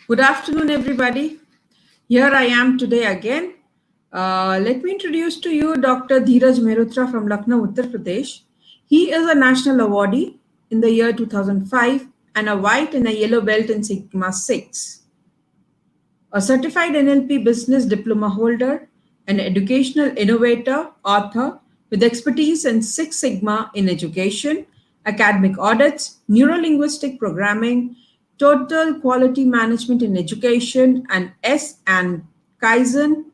Good afternoon, everybody. Here I am today again. Let me introduce to you Dr. Dheeraj Mehrotra from Lucknow, Uttar Pradesh. He is a national awardee in the year 2005 and a white and a yellow belt in Sigma 6, a certified NLP business diploma holder, an educational innovator, author with expertise in Six Sigma in education, academic audits, neurolinguistic programming, total quality management in education, and S and Kaizen.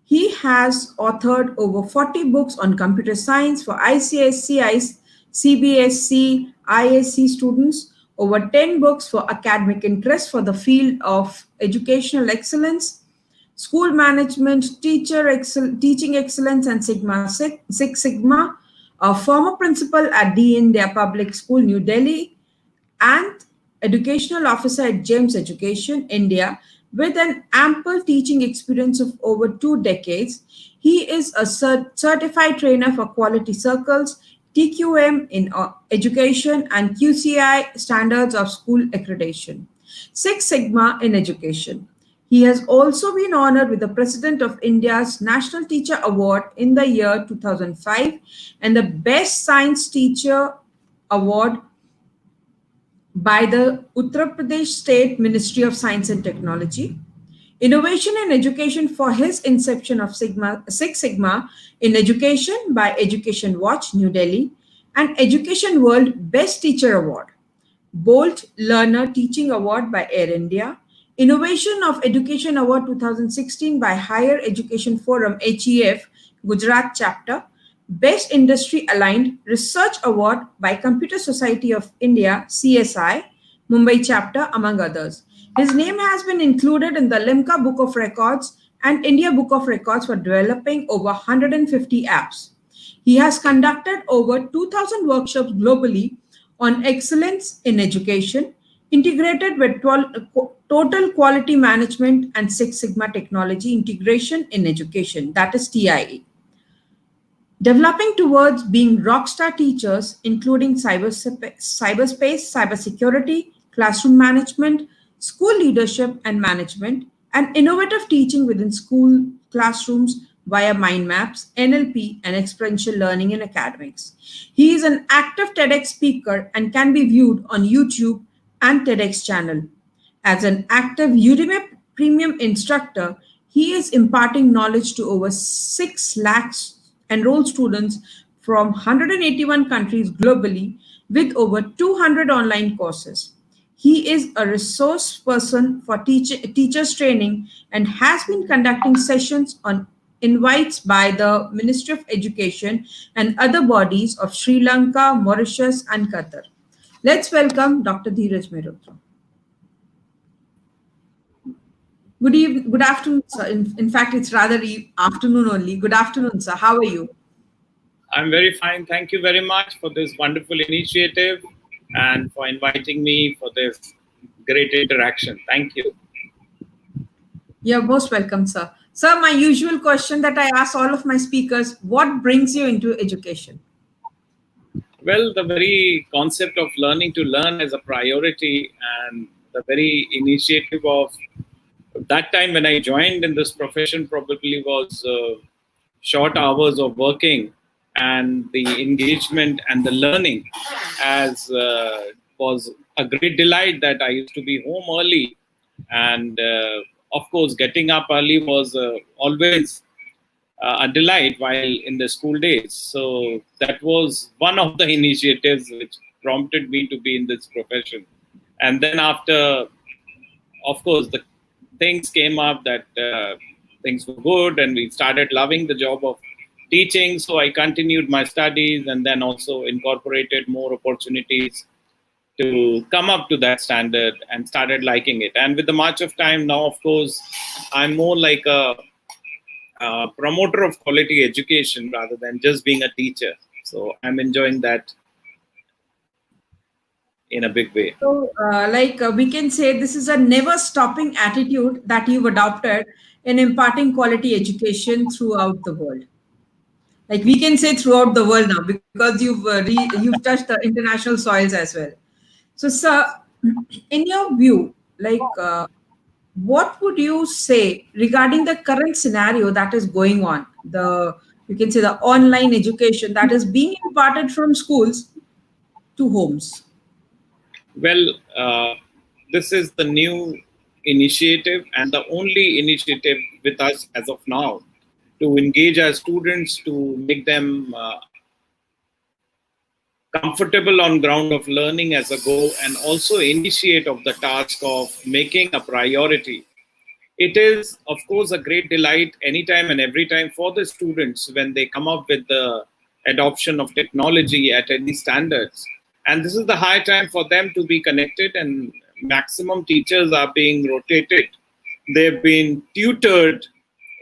He has authored over 40 books on computer science for ICSC, CBSC, ISC students, over 10 books for academic interest for the field of educational excellence, school management, teaching excellence, and Six Sigma, a former principal at D India Public School, New Delhi, and educational officer at James Education, India, with an ample teaching experience of over 2 decades. He is a certified trainer for quality circles, TQM in education, and QCI standards of school accreditation. Six Sigma in education. He has also been honored with the President of India's National Teacher Award in the year 2005 and the Best Science Teacher Award by the Uttar Pradesh State Ministry of Science and Technology. Innovation in education for his inception of Six Sigma in education by Education Watch, New Delhi, and Education World Best Teacher Award. Bolt Learner Teaching Award by Air India, Innovation of Education Award 2016 by Higher Education Forum HEF Gujarat Chapter, Best Industry Aligned Research Award by Computer Society of India CSI Mumbai Chapter, among others. His name has been included in the Limca Book of Records and India Book of Records for developing over 150 apps. He has conducted over 2,000 workshops globally on excellence in education, integrated with total quality management and Six Sigma technology integration in education, that is TIE. Developing towards being rockstar teachers, including cyberspace, cybersecurity, classroom management, school leadership and management, and innovative teaching within school classrooms via mind maps, NLP, and experiential learning in academics. He is an active TEDx speaker and can be viewed on YouTube and TEDx channel. As an active Udemy premium instructor, he is imparting knowledge to over 6 lakhs enrolled students from 181 countries globally with over 200 online courses. He is a resource person for teachers training and has been conducting sessions on invites by the Ministry of Education and other bodies of Sri Lanka, Mauritius, and Qatar. Let's welcome Dr. Dheeraj Mehrotra. Good afternoon, sir. In fact, it's rather afternoon only. Good afternoon, sir. How are you? I'm very fine. Thank you very much for this wonderful initiative and for inviting me for this great interaction. Thank you. You're most welcome, sir. Sir, my usual question that I ask all of my speakers, what brings you into education? Well, the very concept of learning to learn as a priority and the very initiative of that time when I joined in this profession probably was short hours of working and the engagement and the learning as was a great delight that I used to be home early. And of course, getting up early was always a delight while in the school days. So that was one of the initiatives which prompted me to be in this profession. And then after, of course, the things came up that things were good and we started loving the job of teaching. So I continued my studies and then also incorporated more opportunities to come up to that standard and started liking it. And with the march of time now, of course, I'm more like a promoter of quality education rather than just being a teacher. So I'm enjoying that in a big way. So, we can say this is a never stopping attitude that you've adopted in imparting quality education throughout the world. Like we can say throughout the world now because you've touched the international soils as well. So, sir, in your view, what would you say regarding the current scenario that is going on? The, you can say, the online education that is being imparted from schools to homes. Well, this is the new initiative and the only initiative with us as of now to engage our students, to make them comfortable on ground of learning as a go, and also initiate of the task of making a priority. It is, of course, a great delight anytime and every time for the students when they come up with the adoption of technology at any standards. And this is the high time for them to be connected, and maximum teachers are being rotated. They've been tutored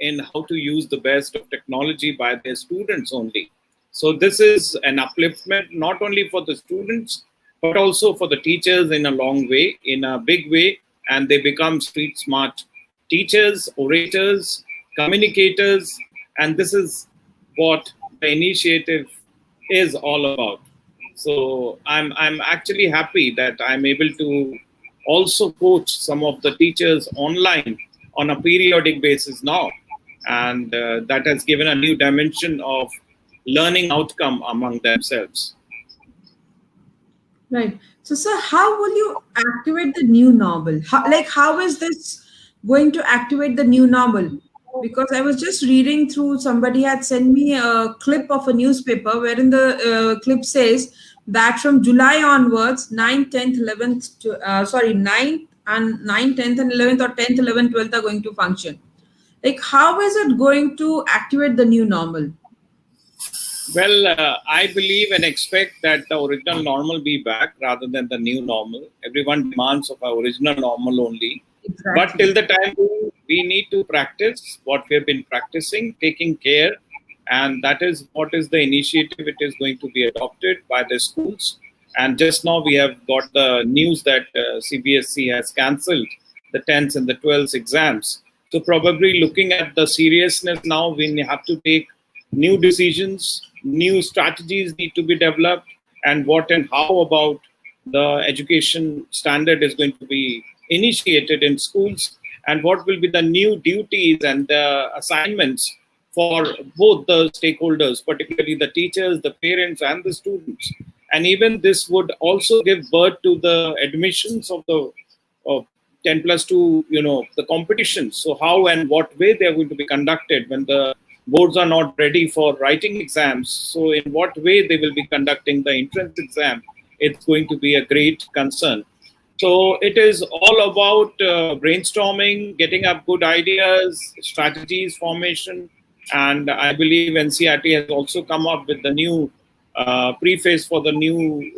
in how to use the best of technology by their students only. So this is an upliftment not only for the students, but also for the teachers in a long way, in a big way, and they become street smart teachers, orators, communicators, and this is what the initiative is all about. So I'm actually happy that I'm able to also coach some of the teachers online on a periodic basis now, and that has given a new dimension of learning outcome among themselves. Right. So, sir, how will you activate the new normal? How is this going to activate the new normal? Because I was just reading through, somebody had sent me a clip of a newspaper wherein the clip says that from July onwards, 9th, 10th, 11th, sorry, 9th and 9th, 10th, and 11th, or 10th, 11th, 12th are going to function. Like, how is it going to activate the new normal? Well, I believe and expect that the original normal be back rather than the new normal. Everyone demands of our original normal only. But Exactly. till the time we need to practice what we have been practicing, taking care, and that is what is the initiative. It is going to be adopted by the schools. And just now we have got the news that CBSE has cancelled the 10th and the 12th exams. So probably looking at the seriousness now, we have to take new decisions, new strategies need to be developed, and what and how about the education standard is going to be initiated in schools, and what will be the new duties and the assignments for both the stakeholders, particularly the teachers, the parents, and the students. And even this would also give birth to the admissions of the of 10 plus 2, the competitions. So how and what way they are going to be conducted when the boards are not ready for writing exams. So in what way they will be conducting the entrance exam, it's going to be a great concern. So it is all about brainstorming, getting up good ideas, strategies, formation, and I believe NCRT has also come up with the new preface for the new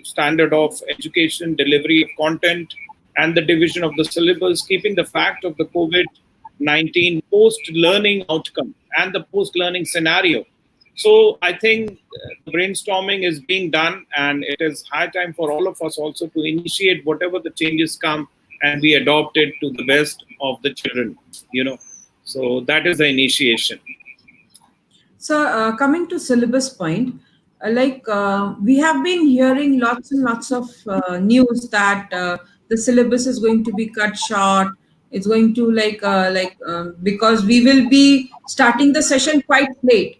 standard of education, delivery of content, and the division of the syllabus, keeping the fact of the COVID-19 post-learning outcome and the post-learning scenario. So I think brainstorming is being done, and it is high time for all of us also to initiate whatever the changes come, and we adopt it to the best of the children. You know, so that is the initiation. So, coming to syllabus point, we have been hearing lots and lots of news that the syllabus is going to be cut short. It's going to because we will be starting the session quite late.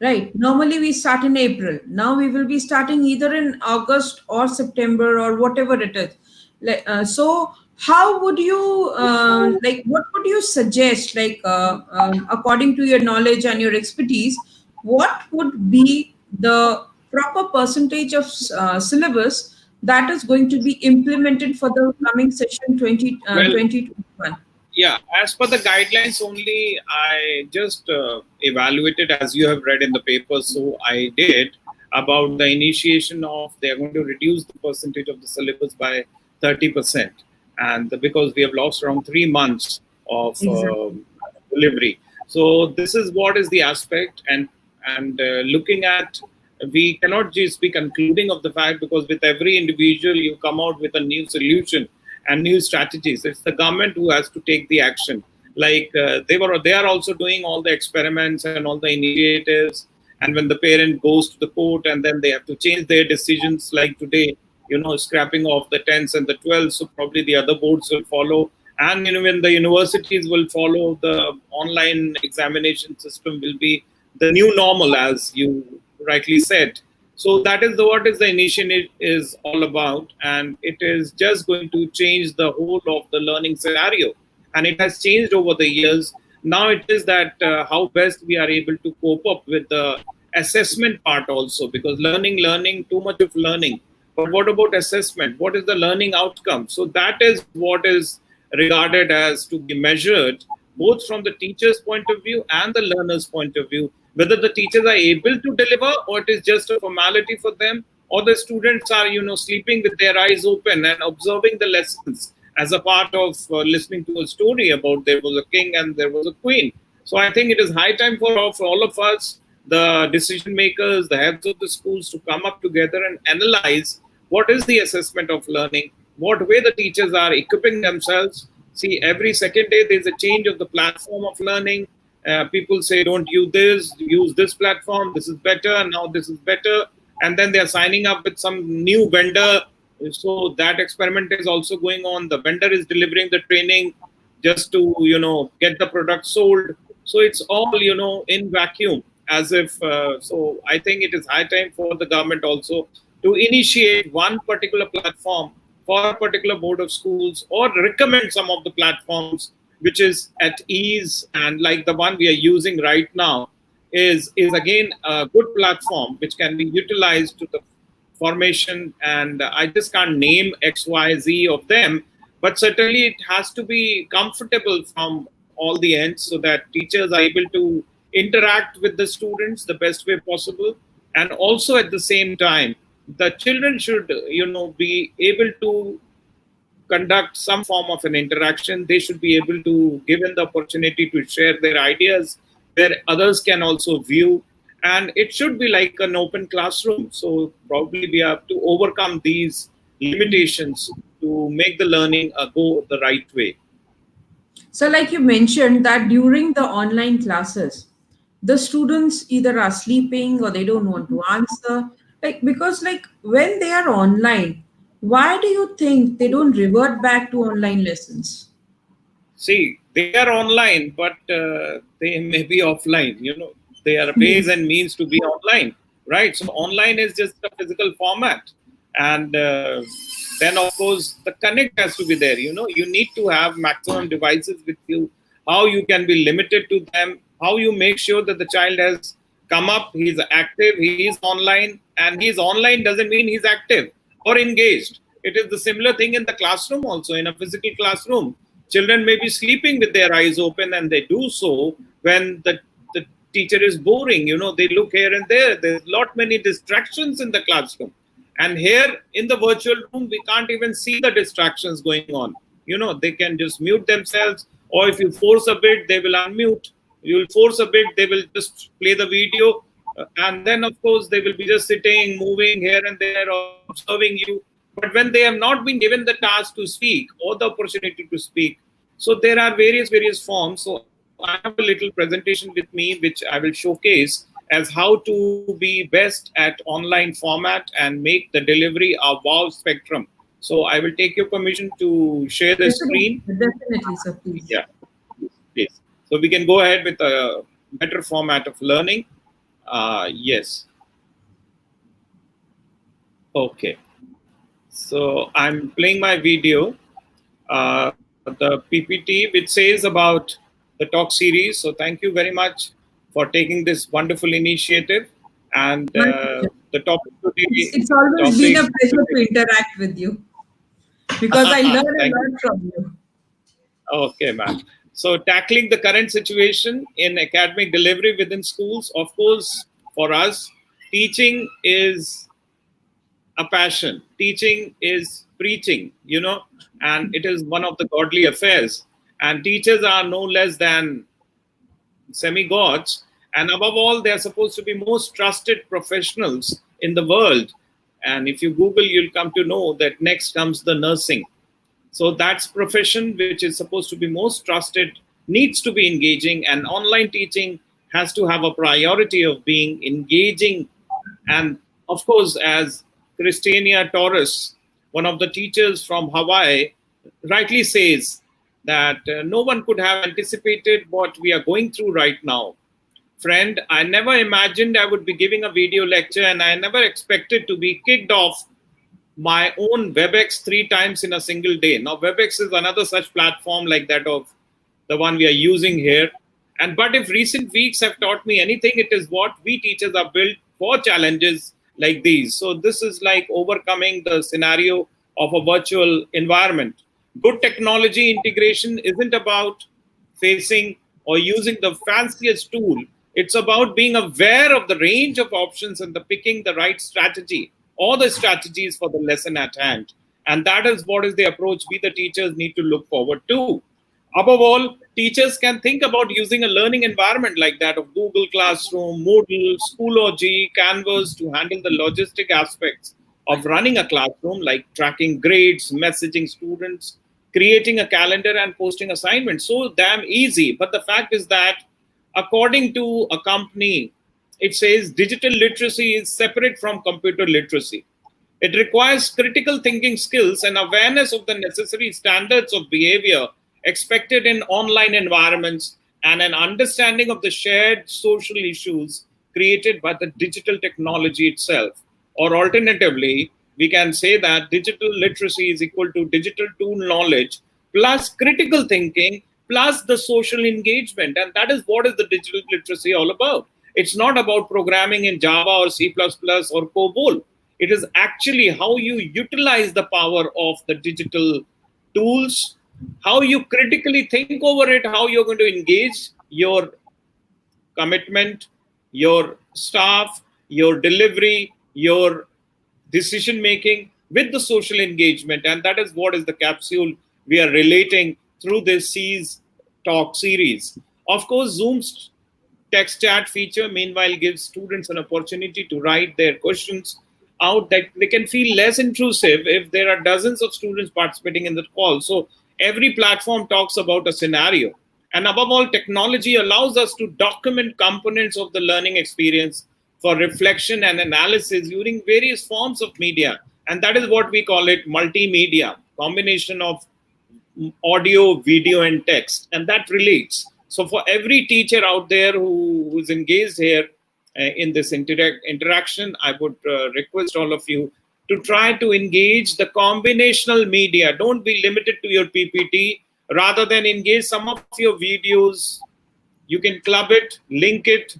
Right. Normally we start in April. Now we will be starting either in August or September or whatever it is. So, how would you What would you suggest? According to your knowledge and your expertise, what would be the proper percentage of syllabus that is going to be implemented for the coming session Well, 2021? yeah, as per the guidelines only, I just evaluated as you have read in the paper. So I did about the initiation of they are going to reduce the percentage of the syllabus by 30%, and because we have lost around 3 months of Exactly. delivery. So this is what is the aspect, and looking at, we cannot just be concluding of the fact, because with every individual you come out with a new solution and new strategies. It's the government who has to take the action. Like they are also doing all the experiments and all the initiatives. And when the parent goes to the court, and then they have to change their decisions, like today, scrapping off the 10s and the 12s. So probably the other boards will follow. And when the universities will follow, the online examination system will be the new normal, as you rightly said. So that is what is the initiative is all about, and it is just going to change the whole of the learning scenario. And it has changed over the years. Now it is that how best we are able to cope up with the assessment part also, because learning, too much of learning. But what about assessment? What is the learning outcome? So that is what is regarded as to be measured, both from the teacher's point of view and the learner's point of view, whether the teachers are able to deliver, or it is just a formality for them, or the students are sleeping with their eyes open and observing the lessons as a part of listening to a story about there was a king and there was a queen. So I think it is high time for all of us, the decision makers, the heads of the schools, to come up together and analyze what is the assessment of learning, what way the teachers are equipping themselves. See, every second day there's a change of the platform of learning. People say, don't use this platform, this is better, now this is better. And then they're signing up with some new vendor. So that experiment is also going on. The vendor is delivering the training just to, get the product sold. So it's all, in vacuum, as if, so I think it is high time for the government also to initiate one particular platform for a particular board of schools, or recommend some of the platforms which is at ease, and like the one we are using right now is again a good platform which can be utilized to the formation. And I just can't name XYZ of them, but certainly it has to be comfortable from all the ends, so that teachers are able to interact with the students the best way possible. And also at the same time, the children should be able to conduct some form of an interaction. They should be able to given the opportunity to share their ideas, where others can also view. And it should be like an open classroom. So probably we have to overcome these limitations to make the learning go the right way. So, like you mentioned, that during the online classes, the students either are sleeping or they don't want to answer. Like, because, like, when they are online, why do you think they don't revert back to online lessons? See, they are online, but they may be offline. There are ways and means to be online, right? So online is just a physical format, and then of course the connect has to be there. You need to have maximum devices with you. How you can be limited to them? How you make sure that the child has come up, he's active, he is online, and he's online doesn't mean he's active or engaged. It is the similar thing in the classroom also. In a physical classroom, children may be sleeping with their eyes open, and they do so when the teacher is boring. They look here and there. There's lot many distractions in the classroom. And here in the virtual room, we can't even see the distractions going on. They can just mute themselves, or if you force a bit, they will unmute. You'll force a bit, they will just play the video. And then, of course, they will be just sitting, moving here and there, observing you. But when they have not been given the task to speak or the opportunity to speak, so there are various forms. So I have a little presentation with me, which I will showcase as how to be best at online format and make the delivery a wow spectrum. So I will take your permission to share the Definitely, screen. definitely, sir, please. Yeah, please. So we can go ahead with a better format of learning. Yes. Okay. So I'm playing my video, the PPT, which says about the talk series. So thank you very much for taking this wonderful initiative. And My pleasure. the topic today, It's always been topic a pleasure to interact with you because I learn a thank you. lot from you. Okay, ma'am. So tackling the current situation in academic delivery within schools, of course, for us, teaching is a passion. Teaching is preaching, and it is one of the godly affairs. And teachers are no less than semi-gods. And above all, they are supposed to be most trusted professionals in the world. And if you Google, you'll come to know that next comes the nursing. So that's profession which is supposed to be most trusted, needs to be engaging, and online teaching has to have a priority of being engaging. And of course, as Christina Torres, one of the teachers from Hawaii, rightly says, that no one could have anticipated what we are going through right now. Friend, I never imagined I would be giving a video lecture, and I never expected to be kicked off my own WebEx 3 times in a single day. Now, WebEx is another such platform like that of the one we are using here. And but if recent weeks have taught me anything, it is what we teachers are built for challenges like these. So this is like overcoming the scenario of a virtual environment. Good technology integration isn't about facing or using the fanciest tool. It's about being aware of the range of options and the picking the right strategy or the strategies for the lesson at hand. And that is what is the approach we, the teachers, need to look forward to. Above all, teachers can think about using a learning environment like that of Google Classroom, Moodle, Schoology, Canvas to handle the logistic aspects of running a classroom, like tracking grades, messaging students, creating a calendar, and posting assignments. So damn easy. But the fact is that, according to a company, it says digital literacy is separate from computer literacy. It requires critical thinking skills and awareness of the necessary standards of behavior expected in online environments, and an understanding of the shared social issues created by the digital technology itself. Or alternatively, we can say that digital literacy is equal to digital tool knowledge plus critical thinking plus the social engagement. And that is what is the digital literacy all about. It's not about programming in Java or C++ or COBOL. It is actually how you utilize the power of the digital tools, how you critically think over it, how you're going to engage your commitment, your staff, your delivery, your decision making with the social engagement. And that is what is the capsule we are relating through this C's talk series. Of course, Zoom's text chat feature, meanwhile, gives students an opportunity to write their questions out that they can feel less intrusive if there are dozens of students participating in the call. So every platform talks about a scenario. And above all, technology allows us to document components of the learning experience for reflection and analysis using various forms of media. And that is what we call it multimedia, combination of audio, video, and text. And that relates. So for every teacher out there who is engaged here in this interaction, I would request all of you to try to engage the combinational media. Don't be limited to your PPT. Rather than engage some of your videos, you can club it, link it,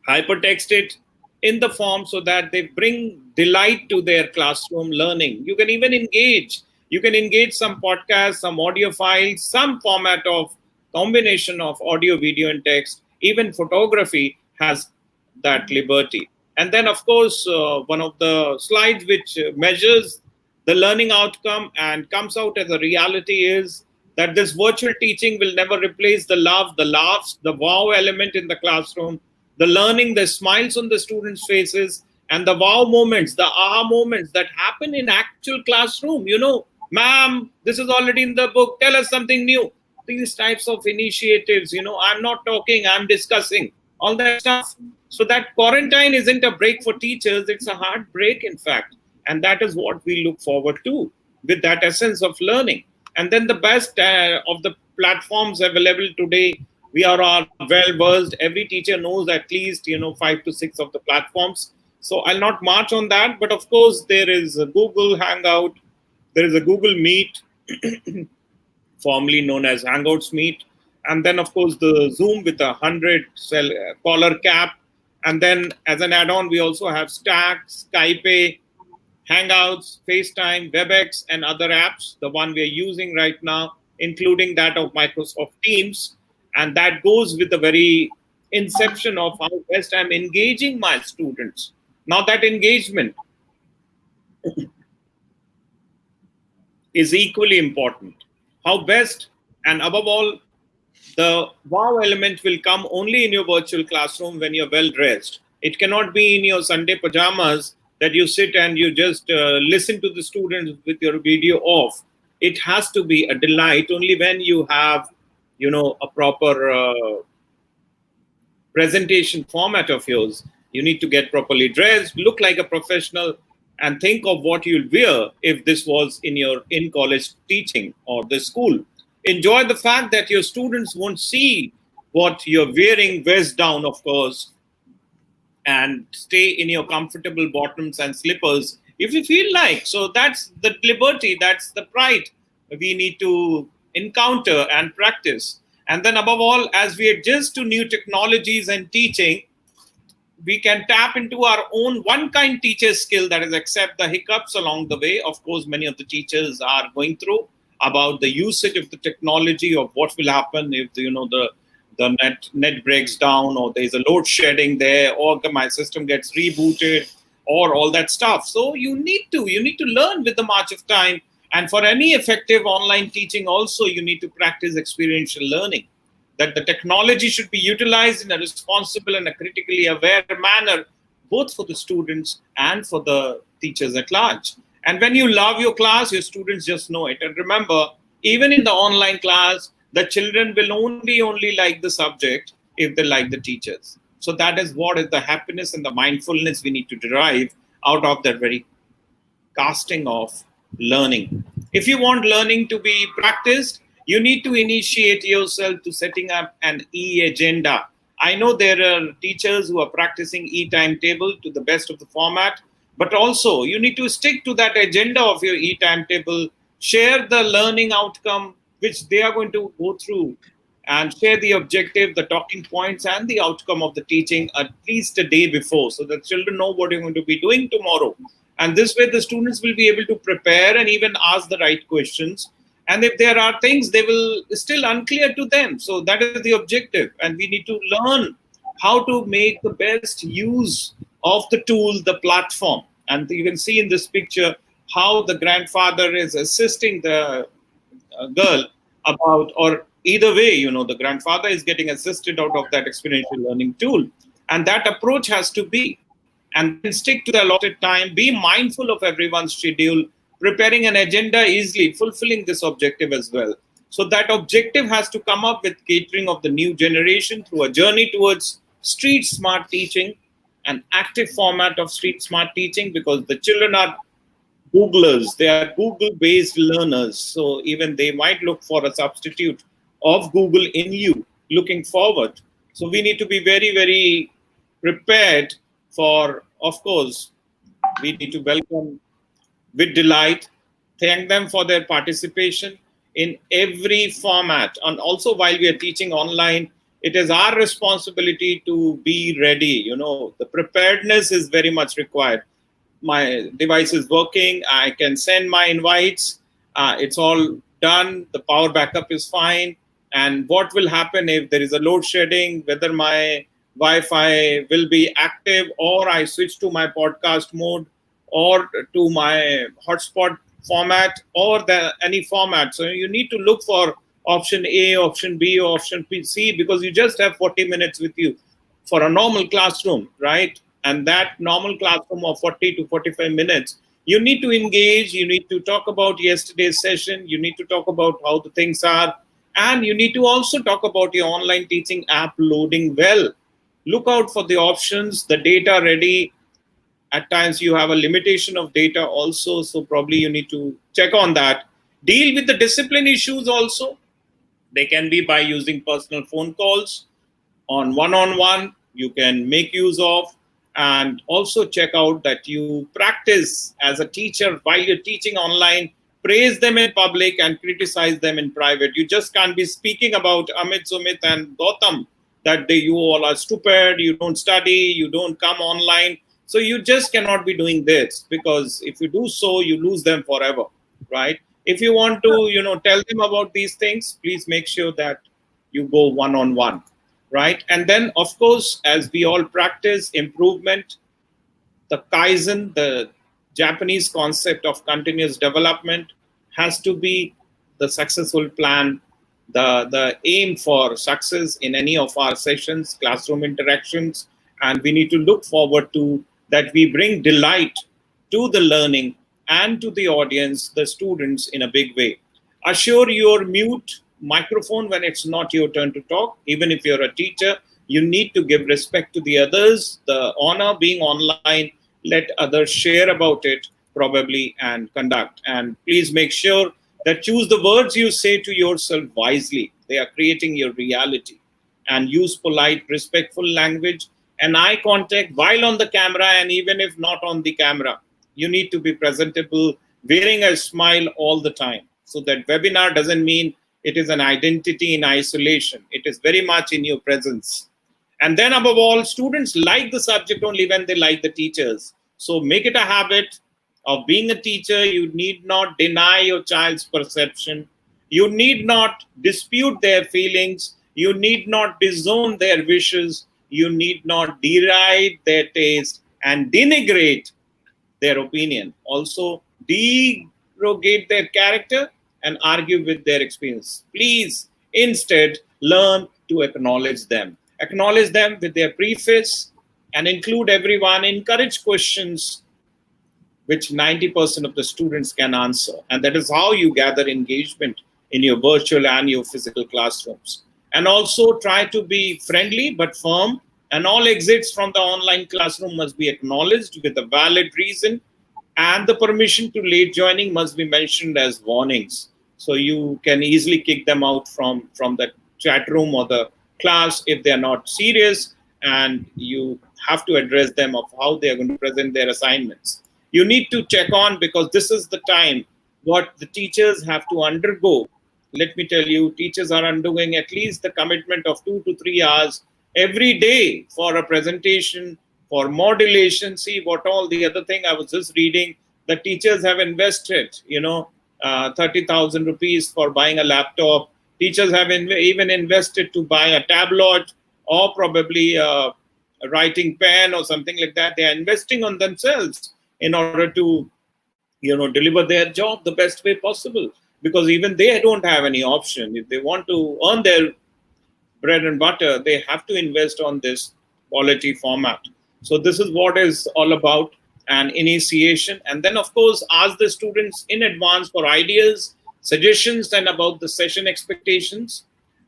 hypertext it in the form so that they bring delight to their classroom learning. You can even engage. You can engage some podcasts, some audio files, some format of combination of audio, video, and text. Even photography has that liberty. And then, of course, one of the slides which measures the learning outcome and comes out as a reality is that this virtual teaching will never replace the love, the laughs, the wow element in the classroom, the learning, the smiles on the students' faces, and the wow moments, the aha moments that happen in actual classroom. You know, ma'am, this is already in the book. Tell us something new. These types of initiatives, you know, I'm not talking, I'm discussing all that stuff. So that quarantine isn't a break for teachers, it's a hard break, in fact. And that is what we look forward to with that essence of learning. And then the best of the platforms available today, we are all well versed. Every teacher knows at least, you know, 5 to 6 of the platforms. So I'll not march on that. But of course, there is a Google Hangout, there is a Google Meet, formerly known as Hangouts Meet. And then, of course, the Zoom with 100 cell caller cap. And then, as an add on, we also have Stack, Skype, Hangouts, FaceTime, WebEx, and other apps, the one we are using right now, including that of Microsoft Teams. And that goes with the very inception of how best I'm engaging my students. Now, that engagement is equally important. How best, and above all, the wow element will come only in your virtual classroom when you're well dressed. It cannot be in your Sunday pajamas that you sit and you just listen to the students with your video off. It has to be a delight only when you have, you know, a proper presentation format of yours. You need to get properly dressed, look like a professional, and think of what you'll wear if this was in your in college teaching or the school. Enjoy the fact that your students won't see what you're wearing, vest down, of course, and stay in your comfortable bottoms and slippers if you feel like. So that's the liberty, that's the pride we need to encounter and practice. And then, above all, as we adjust to new technologies and teaching, we can tap into our own one kind teacher skill, that is accept the hiccups along the way. Of course, many of the teachers are going through about the usage of the technology, of what will happen if the net breaks down, or there's a load shedding there, or my system gets rebooted, or all that stuff. So you need to learn with the march of time. And for any effective online teaching also, you need to practice experiential learning, that the technology should be utilized in a responsible and a critically aware manner, both for the students and for the teachers at large. And when you love your class, your students just know it. And remember, even in the online class, the children will only like the subject if they like the teachers. So that is what is the happiness and the mindfulness we need to derive out of that very casting of learning. If you want learning to be practiced, you need to initiate yourself to setting up an e-agenda. I know there are teachers who are practicing e-timetable to the best of the format, but also you need to stick to that agenda of your e-timetable, share the learning outcome which they are going to go through, and share the objective, the talking points, and the outcome of the teaching at least a day before, so that children know what you're going to be doing tomorrow. And this way, the students will be able to prepare and even ask the right questions. And if there are things, they will still unclear to them. So that is the objective. And we need to learn how to make the best use of the tool, the platform. And you can see in this picture how the grandfather is assisting the girl about, or either way, the grandfather is getting assisted out of that experiential learning tool. And that approach has to be, and then stick to the allotted time, be mindful of everyone's schedule, preparing an agenda easily, fulfilling this objective as well. So that objective has to come up with catering of the new generation through a journey towards street smart teaching, an active format of street smart teaching, because the children are Googlers, they are Google based learners. So even they might look for a substitute of Google in you looking forward. So we need to be very, very prepared for, of course, we need to welcome with delight, thank them for their participation in every format. And also, while we are teaching online, it is our responsibility to be ready. The preparedness is very much required. My device is working, I can send my invites, it's all done, the power backup is fine. And what will happen if there is a load shedding, whether my Wi-Fi will be active, or I switch to my podcast mode, or to my hotspot format, or any format. So you need to look for option A, option B, or option C, because you just have 40 minutes with you for a normal classroom, right? And that normal classroom of 40 to 45 minutes, you need to engage, you need to talk about yesterday's session, you need to talk about how the things are, and you need to also talk about your online teaching app loading well. Look out for the options, the data ready. At times you have a limitation of data also, so probably you need to check on that. Deal with the discipline issues also. They can be by using personal phone calls, on one-on-one you can make use of. And also check out that you practice as a teacher while you're teaching online. Praise them in public and criticize them in private. You just can't be speaking about Amit, Sumit, and Gautam that you all are stupid, you don't study, you don't come online. So you just cannot be doing this, because if you do so, you lose them forever, right? If you want to, tell them about these things, please make sure that you go one-on-one, right? And then, of course, as we all practice improvement, the Kaizen, the Japanese concept of continuous development, has to be the successful plan, the aim for success in any of our sessions, classroom interactions. And we need to look forward to that we bring delight to the learning and to the audience, the students, in a big way. Assure your mute microphone when it's not your turn to talk. Even if you're a teacher, you need to give respect to the others. The honor being online, let others share about it probably and conduct. And please make sure that choose the words you say to yourself wisely. They are creating your reality. And use polite, respectful language and eye contact while on the camera, and even if not on the camera. You need to be presentable, wearing a smile all the time. So that webinar doesn't mean it is an identity in isolation. It is very much in your presence. And then above all, students like the subject only when they like the teachers. So make it a habit of being a teacher. You need not deny your child's perception. You need not dispute their feelings. You need not disown their wishes. You need not deride their taste and denigrate their opinion. Also, derogate their character and argue with their experience. Please, instead, learn to acknowledge them. Acknowledge them with their preface and include everyone. Encourage questions which 90% of the students can answer. And that is how you gather engagement in your virtual and your physical classrooms. And also try to be friendly but firm. And all exits from the online classroom must be acknowledged with a valid reason. And the permission to late joining must be mentioned as warnings. So you can easily kick them out from the chat room or the class if they are not serious. And you have to address them of how they are going to present their assignments. You need to check on, because this is the time what the teachers have to undergo. Let me tell you, teachers are undergoing at least the commitment of 2 to 3 hours every day for a presentation, for modulation. See what all the other thing I was just reading, the teachers have invested, 30,000 rupees for buying a laptop. Teachers have even invested to buy a tablet or probably a writing pen or something like that. They are investing on themselves in order to deliver their job the best way possible, because even they don't have any option. If they want to earn their bread and butter, they have to invest on this quality format. So this is what is all about, an initiation. And then of course ask the students in advance for ideas, suggestions, and about the session expectations.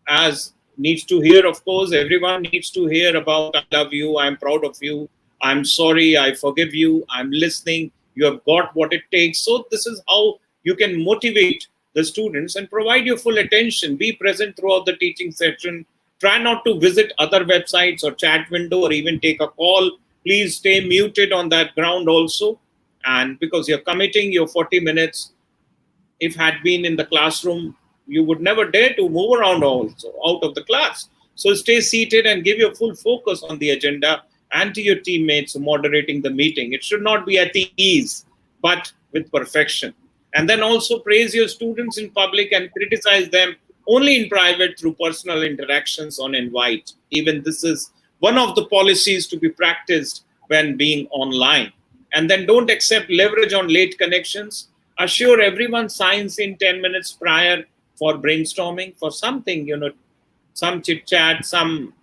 As needs to hear, of course, everyone needs to hear about, I love you, I'm proud of you, I'm sorry, I forgive you, I'm listening, you have got what it takes. So this is how you can motivate the students and provide your full attention. Be present throughout the teaching session. Try not to visit other websites or chat window or even take a call. Please stay muted on that ground also. And because you're committing your 40 minutes, if had been in the classroom, you would never dare to move around also out of the class. So stay seated and give your full focus on the agenda and to your teammates moderating the meeting. It should not be at ease, but with perfection. And then also praise your students in public and criticize them only in private through personal interactions on invite. Even this is one of the policies to be practiced when being online. And then don't accept leverage on late connections. Assure everyone signs in 10 minutes prior for brainstorming for something, some chit chat, some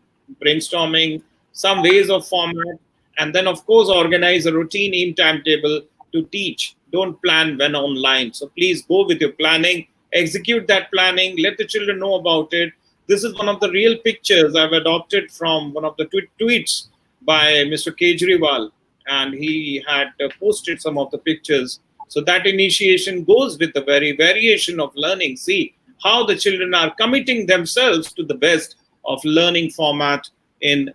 brainstorming, some ways of format. And then of course organize a routine in timetable to teach. Don't plan when online. So please go with your planning, execute that planning, let the children know about it. This is one of the real pictures I've adopted from one of the tweets by Mr. Kejriwal, and he had posted some of the pictures. So that initiation goes with the very variation of learning. See how the children are committing themselves to the best of learning format in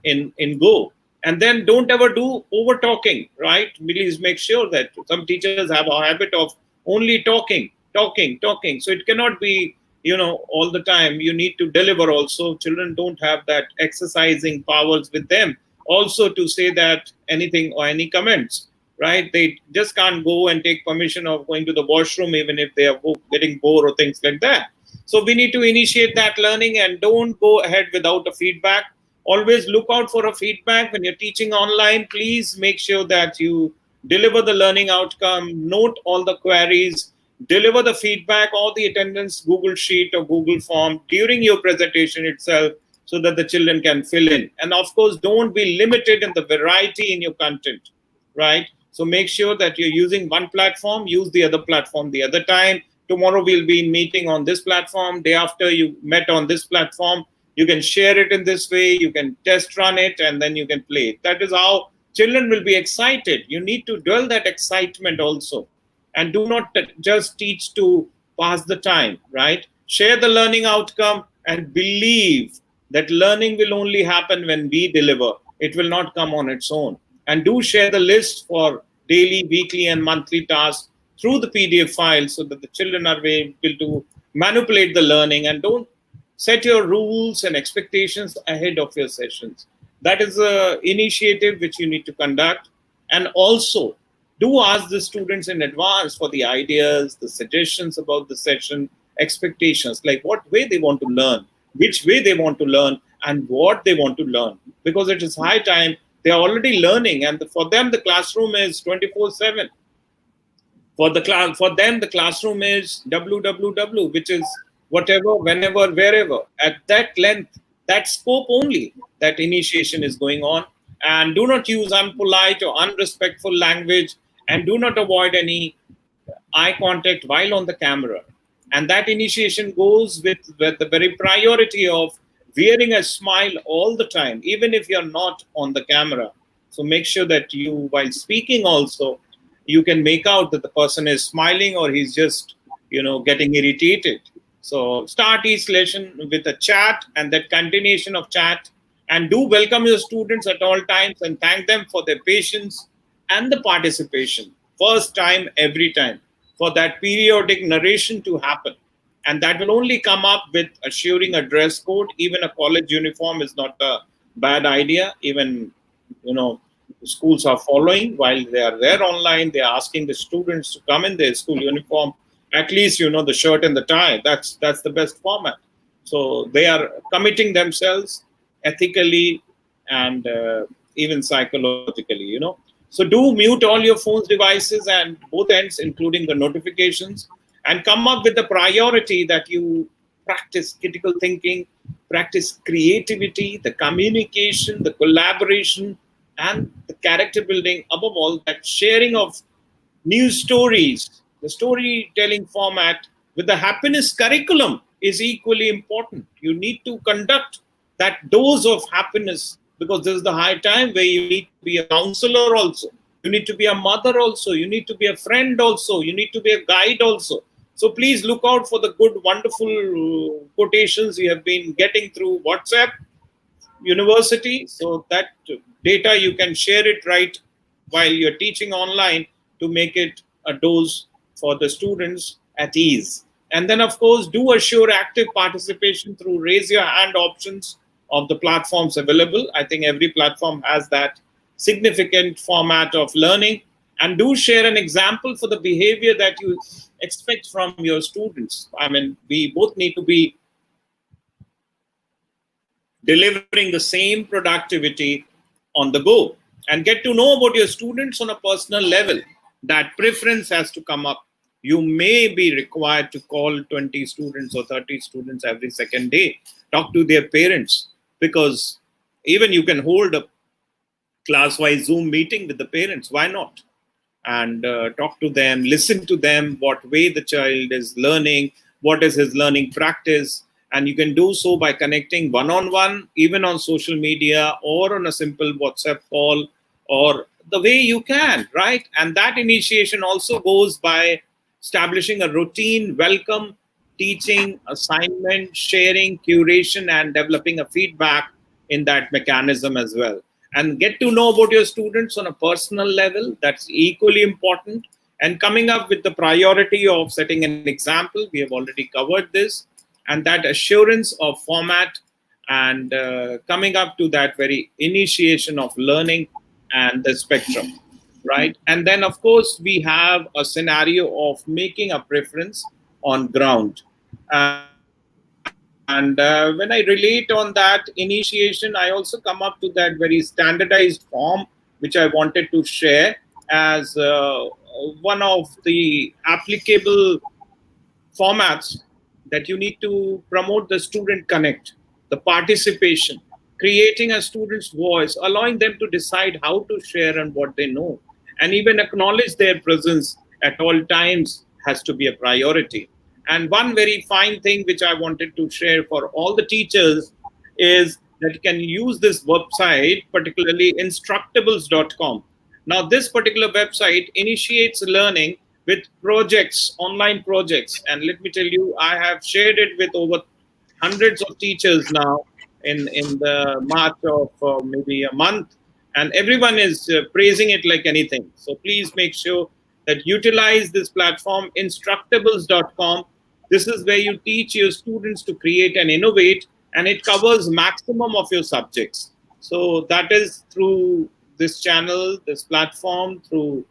Go. And then don't ever do over talking, right? Please make sure that some teachers have a habit of only talking. So it cannot be, all the time. You need to deliver also. Children don't have that exercising powers with them also to say that anything or any comments, right? They just can't go and take permission of going to the washroom, even if they are getting bored or things like that. So we need to initiate that learning and don't go ahead without a feedback. Always look out for a feedback when you're teaching online. Please make sure that you deliver the learning outcome, note all the queries, deliver the feedback or the attendance Google Sheet or Google Form during your presentation itself so that the children can fill in. And of course, don't be limited in the variety in your content, right? So make sure that you're using one platform, use the other platform the other time. Tomorrow we'll be meeting on this platform. Day after you met on this platform. You can share it in this way. You can test run it and then you can play it. That is how children will be excited. You need to dwell that excitement also. And do not just teach to pass the time, right? Share the learning outcome and believe that learning will only happen when we deliver. It will not come on its own. And do share the list for daily, weekly, and monthly tasks through the PDF file so that the children are able to manipulate the learning, and don't set your rules and expectations ahead of your sessions. That is a initiative which you need to conduct. And also do ask the students in advance for the ideas, the suggestions about the session, expectations, like what way they want to learn, which way they want to learn, and what they want to learn. Because it is high time, they are already learning, and for them the classroom is 24/7. For the class, for them, the classroom is www, which is whatever, whenever, wherever. At that length, that scope only, that initiation is going on. And do not use unpolite or unrespectful language, and do not avoid any eye contact while on the camera. And that initiation goes with the very priority of wearing a smile all the time, even if you're not on the camera. So make sure that you, while speaking also, you can make out that the person is smiling or he's just, getting irritated. So start each lesson with a chat and that continuation of chat, and do welcome your students at all times and thank them for their patience and the participation. First time, every time, for that periodic narration to happen. And that will only come up with assuring a dress code. Even a college uniform is not a bad idea. Even, schools are following while they are there online. They are asking the students to come in their school uniform. At least, the shirt and the tie. That's the best format. So they are committing themselves ethically and even psychologically. So do mute all your phone's devices and both ends, including the notifications, and come up with the priority that you practice critical thinking, practice creativity, the communication, the collaboration, and the character building. Above all, that sharing of news stories, the storytelling format with the happiness curriculum is equally important. You need to conduct that dose of happiness, because this is the high time where you need to be a counselor also. You need to be a mother also. You need to be a friend also. You need to be a guide also. So please look out for the good, wonderful quotations you have been getting through WhatsApp university, so that data you can share it right while you're teaching online to make it a dose for the students at ease. And then, of course, do assure active participation through raise your hand options of the platforms available. I think every platform has that significant format of learning. And do share an example for the behavior that you expect from your students. I mean, we both need to be delivering the same productivity on the go, and get to know about your students on a personal level. That preference has to come up. You may be required to call 20 students or 30 students every second day, talk to their parents, because even you can hold a class-wise Zoom meeting with the parents. Why not? And talk to them, listen to them, what way the child is learning, what is his learning practice. And you can do so by connecting one-on-one, even on social media or on a simple WhatsApp call, or the way you can, right? And that initiation also goes by establishing a routine, welcome, teaching, assignment, sharing, curation, and developing a feedback in that mechanism as well. And get to know about your students on a personal level. That's equally important. And coming up with the priority of setting an example. We have already covered this. And that assurance of format, and coming up to that very initiation of learning and the spectrum, right? And then, of course, we have a scenario of making a preference on ground. And when I relate on that initiation, I also come up to that very standardized form, which I wanted to share as one of the applicable formats, that you need to promote the student connect, the participation, creating a student's voice, allowing them to decide how to share and what they know, and even acknowledge their presence at all times has to be a priority. And one very fine thing which I wanted to share for all the teachers is that you can use this website, particularly instructables.com. Now, this particular website initiates learning with projects, online projects. And let me tell you, I have shared it with over hundreds of teachers now in the March of maybe a month, and everyone is praising it like anything. So please make sure that utilize this platform, instructables.com. This is where you teach your students to create and innovate, and it covers maximum of your subjects. So that is through this channel, this platform, through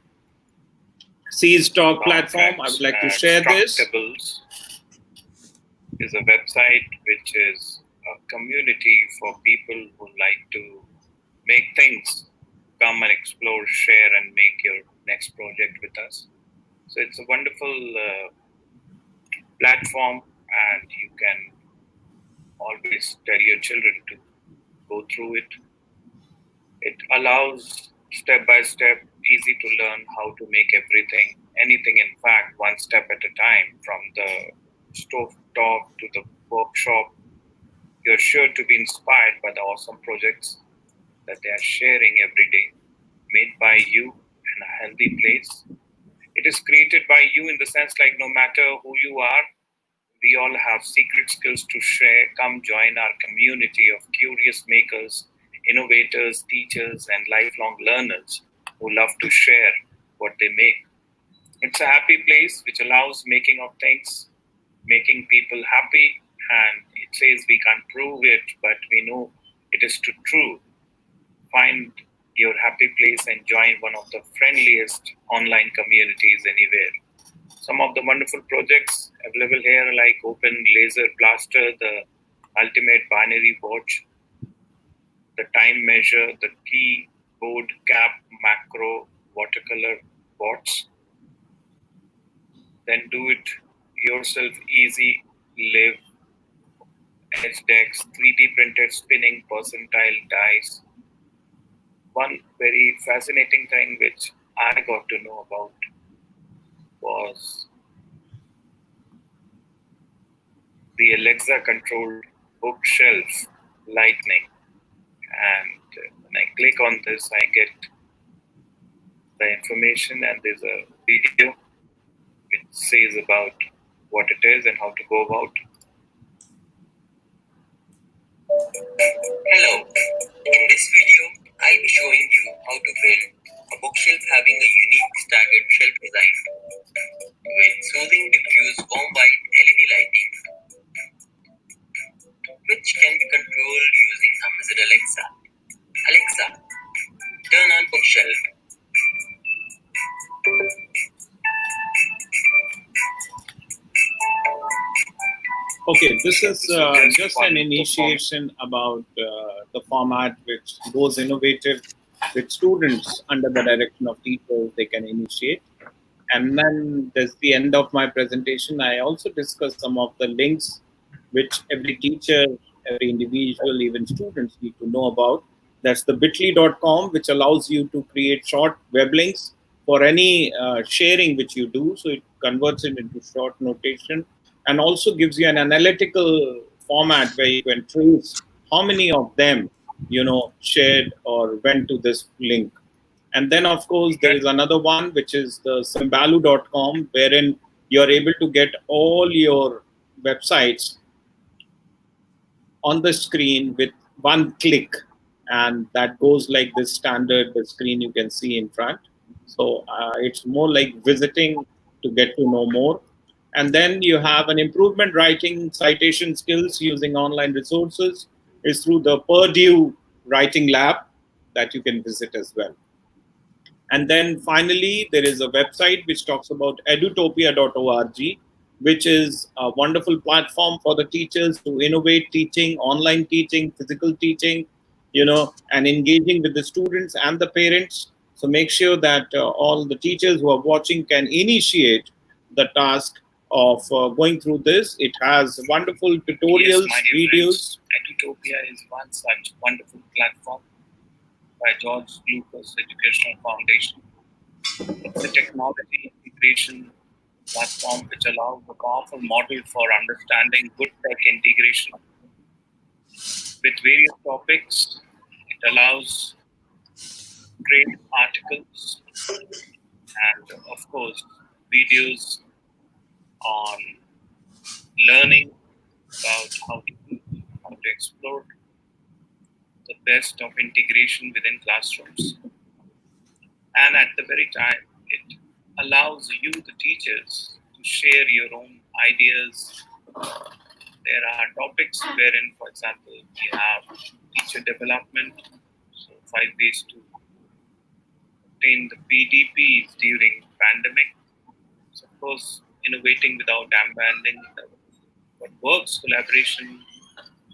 C's Talk platform. I would like to share this. Instructables is a website which is a community for people who like to make things, come and explore, share, and make your next project with us. So it's a wonderful platform, and you can always tell your children to go through it. It allows step by step, easy to learn how to make everything, anything, in fact, one step at a time, from the stove top to the workshop. You're sure to be inspired by the awesome projects that they are sharing every day, made by you in a healthy place. It is created by you in the sense like no matter who you are, we all have secret skills to share. Come join our community of curious makers, innovators, teachers, and lifelong learners who love to share what they make. It's a happy place which allows making of things, making people happy, and it says we can't prove it, but we know it is true. Find your happy place and join one of the friendliest online communities anywhere. Some of the wonderful projects available here, like Open Laser Blaster, the ultimate binary watch, the time measure, the keyboard cap macro watercolor bots. Then do it yourself easy live edge decks, 3D printed spinning percentile dice. One very fascinating thing which I got to know about was the Alexa controlled bookshelf lightning. And when I click on this, I get the information, and there's a video which says about what it is and how to go about. Hello, in this video, I'll be showing you how to build a bookshelf having a unique staggered shelf design with soothing diffuse warm white LED lighting, which can be controlled using Amazon Alexa. Alexa, turn on bookshelf. Okay, this is just an initiation about the format which goes innovative with students under the direction of teachers they can initiate. And then there's the end of my presentation. I also discuss some of the links which every teacher, every individual, even students need to know about. That's the bit.ly.com, which allows you to create short web links for any sharing which you do. So it converts it into short notation and also gives you an analytical format where you can trace how many of them, shared or went to this link. And then, of course, there is another one, which is the Simbalu.com, wherein you're able to get all your websites on the screen with one click. And that goes like this standard, the screen you can see in front. So it's more like visiting to get to know more. And then you have an improvement writing citation skills using online resources is through the Purdue Writing Lab that you can visit as well. And then finally, there is a website which talks about edutopia.org, which is a wonderful platform for the teachers to innovate teaching, online teaching, physical teaching, and engaging with the students and the parents. So make sure that all the teachers who are watching can initiate the task of going through this. It has wonderful tutorials, videos. Friends, Edutopia is one such wonderful platform by George Lucas Educational Foundation. It's a technology integration platform which allows a powerful model for understanding good tech integration with various topics. It allows great articles and, of course, videos on learning about how to explore the best of integration within classrooms. And at the very time, it allows you, the teachers, to share your own ideas. There are topics wherein, for example, we have teacher development, so 5 ways to obtain the PDPs during pandemic. So of course, innovating without abandoning what works, collaboration,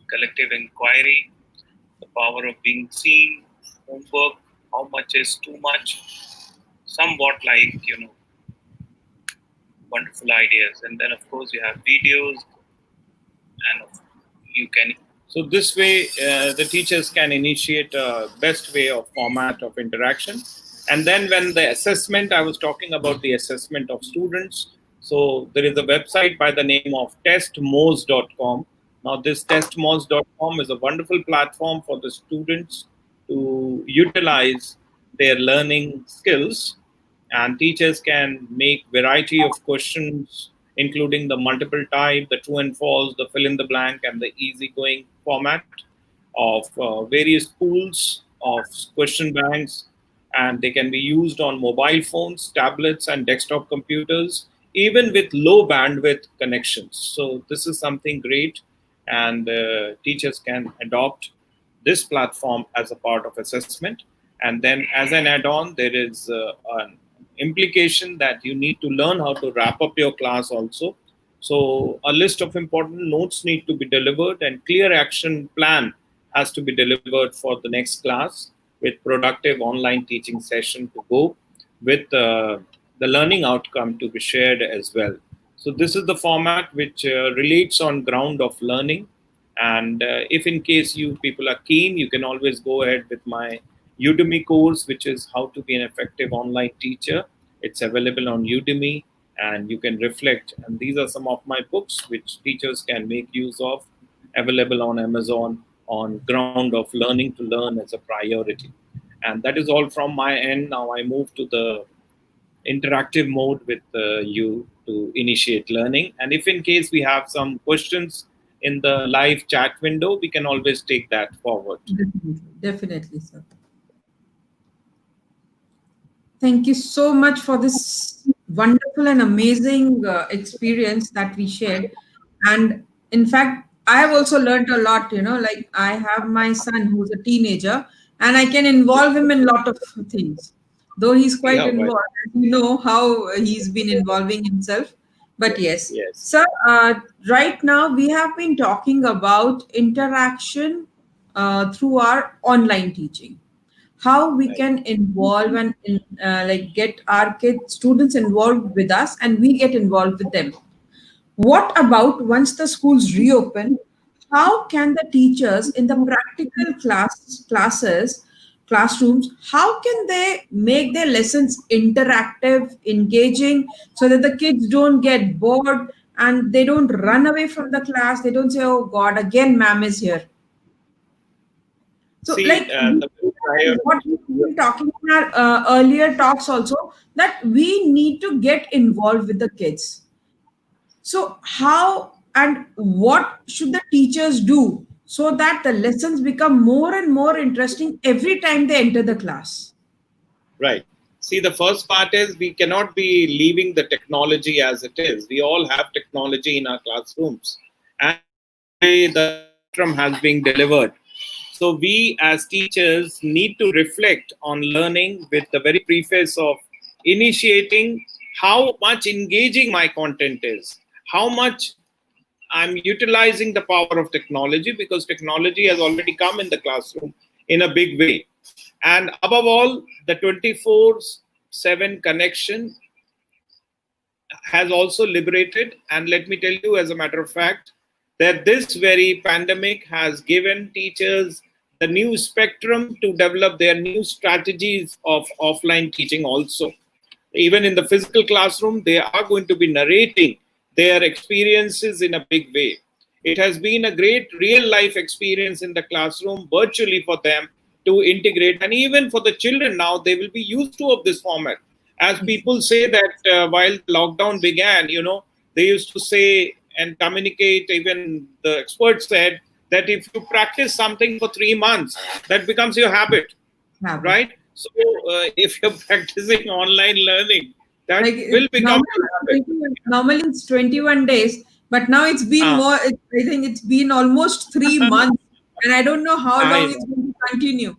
collective inquiry, the power of being seen, homework, how much is too much, somewhat like, wonderful ideas. And then, of course, you have videos, and you can. So this way, the teachers can initiate a best way of format of interaction. And then when the assessment, I was talking about the assessment of students. So there is a website by the name of testmos.com. Now this testmos.com is a wonderful platform for the students to utilize their learning skills, and teachers can make variety of questions including the multiple type, the true and false, the fill in the blank, and the easygoing format of various pools of question banks. And they can be used on mobile phones, tablets, and desktop computers, even with low bandwidth connections. So this is something great, and teachers can adopt this platform as a part of assessment. And then as an add-on, there is an implication that you need to learn how to wrap up your class also. So a list of important notes need to be delivered, and clear action plan has to be delivered for the next class, with productive online teaching session to go, with the learning outcome to be shared as well. So this is the format which relates on ground of learning. And if in case you people are keen, you can always go ahead with my Udemy course, which is how to be an effective online teacher. It's available on Udemy, and you can reflect. And these are some of my books which teachers can make use of, available on Amazon, on ground of learning to learn as a priority. And that is all from my end. Now I move to the interactive mode with you to initiate learning. And if in case we have some questions in the live chat window, we can always take that forward. Definitely, sir. Thank you so much for this wonderful and amazing experience that we shared. And in fact, I have also learned a lot, like I have my son who's a teenager, and I can involve him in a lot of things. Though he's quite Yeah, right. involved, you know how he's been involving himself. But yes, Yes. sir, right now we have been talking about interaction through our online teaching, how we Right. can involve and like get our kids students involved with us and we get involved with them. What about once the schools reopen, how can the teachers in the practical classes classrooms, how can they make their lessons interactive, engaging, so that the kids don't get bored and they don't run away from the class, they don't say, oh god, again ma'am is here. So, See, like the prior, what we've been talking in our earlier talks also, that we need to get involved with the kids. So, how and what should the teachers do so that the lessons become more and more interesting every time they enter the class? right. See, the first part is we cannot be leaving the technology as it is. We all have technology in our classrooms, and the spectrum has been delivered. So we as teachers need to reflect on learning with the very preface of initiating how much engaging my content is, how much I'm utilizing the power of technology, because technology has already come in the classroom in a big way. And above all, the 24/7 connection has also liberated. And let me tell you, as a matter of fact, that this very pandemic has given teachers the new spectrum to develop their new strategies of offline teaching also. Even in the physical classroom, they are going to be narrating their experiences in a big way. It has been a great real life experience in the classroom virtually for them to integrate. And even for the children now, they will be used to of this format. As people say that while lockdown began, they used to say and communicate, even the experts said that if you practice something for 3 months, that becomes your habit, Habit. right? So if you're practicing online learning, that Like will become your habit. normally it's 21 days, but now it's been Ah, more. I think it's been almost 3 months, and I don't know how I long know. it's going to continue.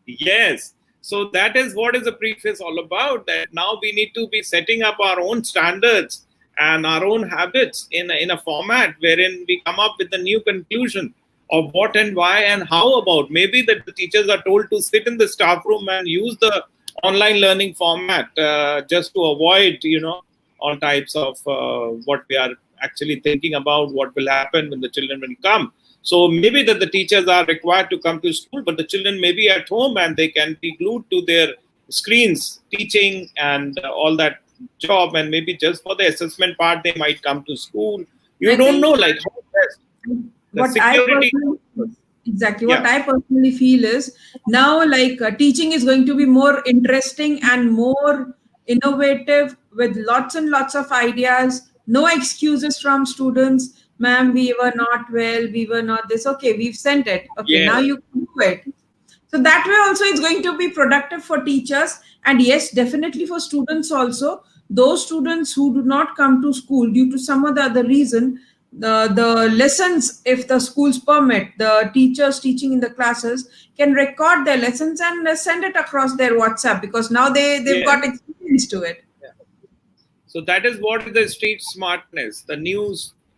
Yes. So that is what is the preface all about. That now we need to be setting up our own standards and our own habits in a format wherein we come up with a new conclusion of what and why and how about. Maybe that the teachers are told to sit in the staff room and use the online learning format just to avoid, all types of what we are actually thinking about, what will happen when the children will come. So maybe that the teachers are required to come to school, but the children may be at home and they can be glued to their screens, teaching and all that job. And maybe just for the assessment part, they might come to school. You I don't think know, like how best the what I security. personally exactly what Yeah. I personally feel is now like teaching is going to be more interesting and more innovative with lots and lots of ideas. No excuses from students. Ma'am, we were not well. We were not this. Okay, we've sent it. Okay, Yeah. now you can do it. So that way also it's going to be productive for teachers, and yes, definitely for students also. Those students who do not come to school due to some other reason, the lessons, if the schools permit, the teachers teaching in the classes can record their lessons and send it across their WhatsApp, because now they've Yeah. got experience to it. So that is what is the street smartness. The new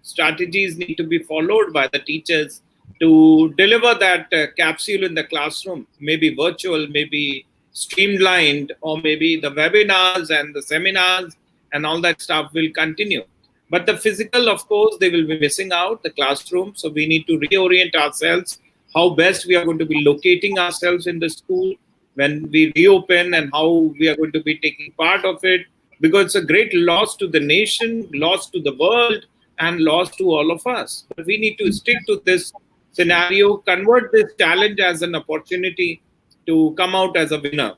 strategies need to be followed by the teachers to deliver that capsule in the classroom, maybe virtual, maybe streamlined, or maybe the webinars and the seminars and all that stuff will continue. But the physical, of course, they will be missing out, the classroom. So we need to reorient ourselves, how best we are going to be locating ourselves in the school when we reopen, and how we are going to be taking part of it, because it's a great loss to the nation, loss to the world, and loss to all of us. But we need to stick to this scenario, convert this challenge as an opportunity to come out as a winner.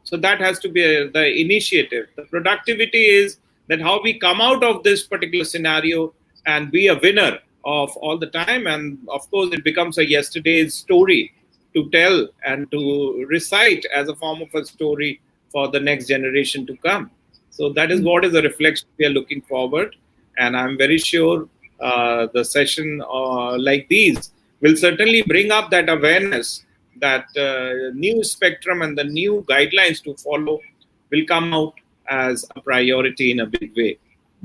So that has to be the initiative. The productivity is that how we come out of this particular scenario and be a winner of all the time. And of course, it becomes a yesterday's story to tell and to recite as a form of a story for the next generation to come. So that is what is the reflection we are looking forward. And I'm very sure the session like these will certainly bring up that awareness, that new spectrum and the new guidelines to follow will come out as a priority in a big way.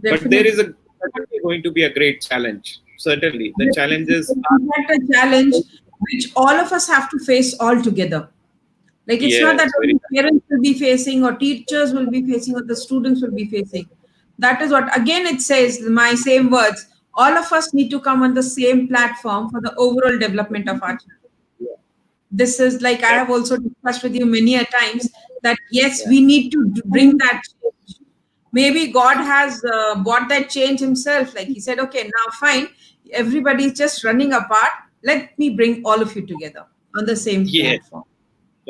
But there is Definitely. certainly going to be a great challenge. Certainly, the challenges are, In fact, a challenge which all of us have to face all together. Like it's not that yes, very only parents will be facing or teachers will be facing or the students will be facing. That is what, again, it says my same words. All of us need to come on the same platform for the overall development of our children. This is like I have also discussed with you many a times that yes, we need to bring that change. Maybe God has brought that change himself. Like he said, okay, now fine, everybody is just running apart. Let me bring all of you together on the same yeah, platform.